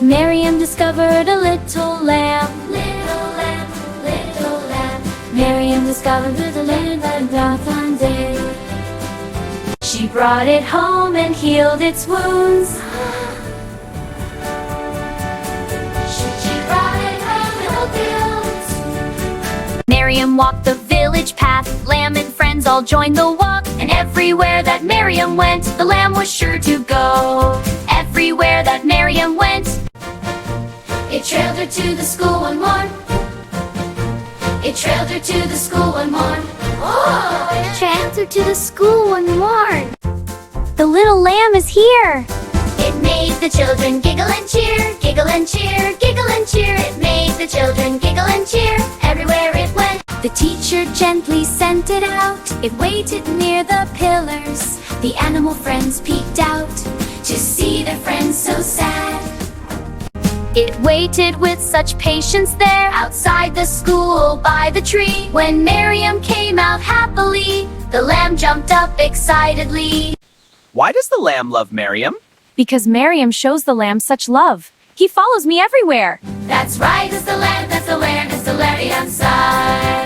Maryam discovered a little lamb. Little lamb, little lamb. Maryam discovered a little lamb one day. She brought it home and healed its wounds. She brought it home and healed its wounds. Maryam walked the village path. Lamb and friends all joined the walk. And everywhere that Maryam went, the lamb was sure to go. Everywhere that Maryam went, it trailed her to the school one morn. It trailed her to the school one morn. Oh! It trailed her to the school one morn. The little lamb is here. It made the children giggle and cheer, giggle and cheer, giggle and cheer. It made the children giggle and cheer everywhere it went. The teacher gently sent it out. It waited near the pillars. The animal friends peeked out to see their friends so sad. It waited with such patience there outside the school by the tree. When Maryam came out happily, the lamb jumped up excitedly. Why does the lamb love Maryam? Because Maryam shows the lamb such love. He follows me everywhere. That's right, it's the lamb, that's the lamb, it's the Larry inside.